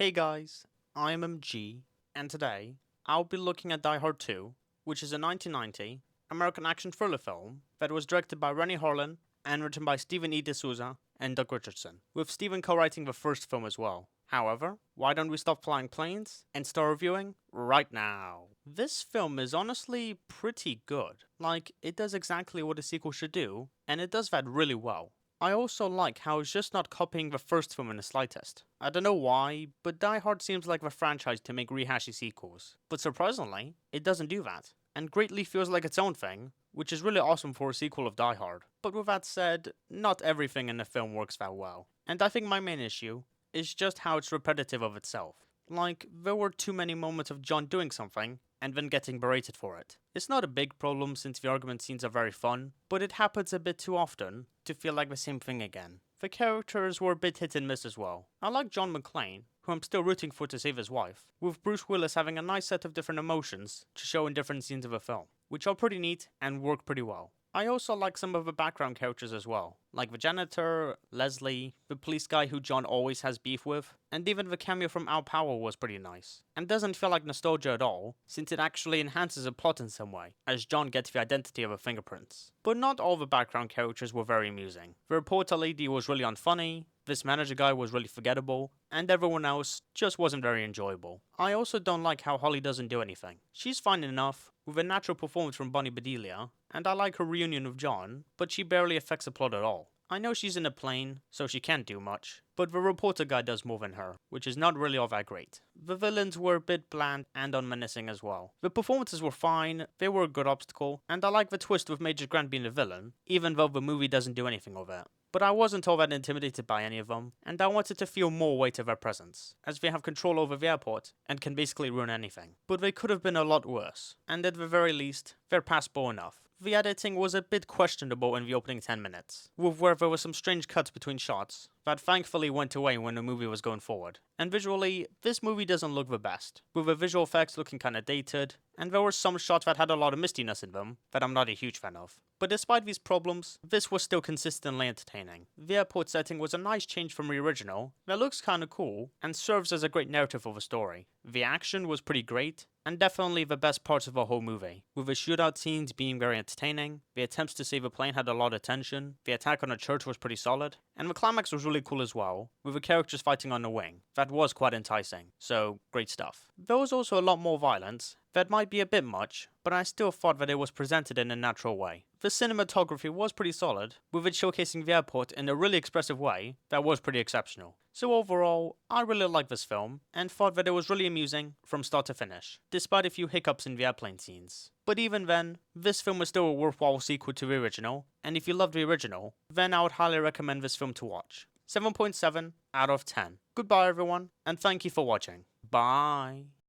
Hey guys, I'm MG, and today I'll be looking at Die Hard 2, which is a 1990 American action thriller film that was directed by Rennie Harlin and written by Stephen E. D'Souza and Doug Richardson, with Stephen co-writing the first film as well. However, why don't we stop flying planes and start reviewing right now? This film is honestly pretty good. Like, it does exactly what a sequel should do, and it does that really well. I also like how it's just not copying the first film in the slightest. I don't know why, but Die Hard seems like the franchise to make rehashy sequels. But surprisingly, it doesn't do that, and greatly feels like its own thing, which is really awesome for a sequel of Die Hard. But with that said, not everything in the film works that well. And I think my main issue is just how it's repetitive of itself. Like, there were too many moments of John doing something, and then getting berated for it. It's not a big problem since the argument scenes are very fun, but it happens a bit too often to feel like the same thing again. The characters were a bit hit and miss as well. I like John McClane, who I'm still rooting for to save his wife, with Bruce Willis having a nice set of different emotions to show in different scenes of the film, which are pretty neat and work pretty well. I also like some of the background characters as well, like the janitor, Leslie, the police guy who John always has beef with, and even the cameo from Al Powell was pretty nice, and doesn't feel like nostalgia at all, since it actually enhances the plot in some way, as John gets the identity of the fingerprints. But not all the background characters were very amusing. The reporter lady was really unfunny, this manager guy was really forgettable, and everyone else just wasn't very enjoyable. I also don't like how Holly doesn't do anything. She's fine enough, with a natural performance from Bonnie Bedelia, and I like her reunion with John, but she barely affects the plot at all. I know she's in a plane, so she can't do much, but the reporter guy does more than her, which is not really all that great. The villains were a bit bland and unmenacing as well. The performances were fine, they were a good obstacle, and I like the twist with Major Grant being the villain, even though the movie doesn't do anything with it. But I wasn't all that intimidated by any of them, and I wanted to feel more weight of their presence, as they have control over the airport and can basically ruin anything. But they could have been a lot worse, and at the very least, they're passable enough. The editing was a bit questionable in the opening 10 minutes, with where there were some strange cuts between shots that thankfully went away when the movie was going forward. And visually, this movie doesn't look the best, with the visual effects looking kinda dated, and there were some shots that had a lot of mistiness in them that I'm not a huge fan of. But despite these problems, this was still consistently entertaining. The airport setting was a nice change from the original that looks kinda cool and serves as a great narrative of a story. The action was pretty great, and definitely the best parts of the whole movie, with the shootout scenes being very entertaining, the attempts to save a plane had a lot of tension, the attack on a church was pretty solid, and the climax was really cool as well, with the characters fighting on the wing. That was quite enticing, so great stuff. There was also a lot more violence, that might be a bit much, but I still thought that it was presented in a natural way. The cinematography was pretty solid, with it showcasing the airport in a really expressive way that was pretty exceptional. So overall, I really liked this film, and thought that it was really amusing from start to finish, despite a few hiccups in the airplane scenes. But even then, this film was still a worthwhile sequel to the original, and if you love the original, then I would highly recommend this film to watch. 7.7 out of 10. Goodbye everyone, and thank you for watching. Bye.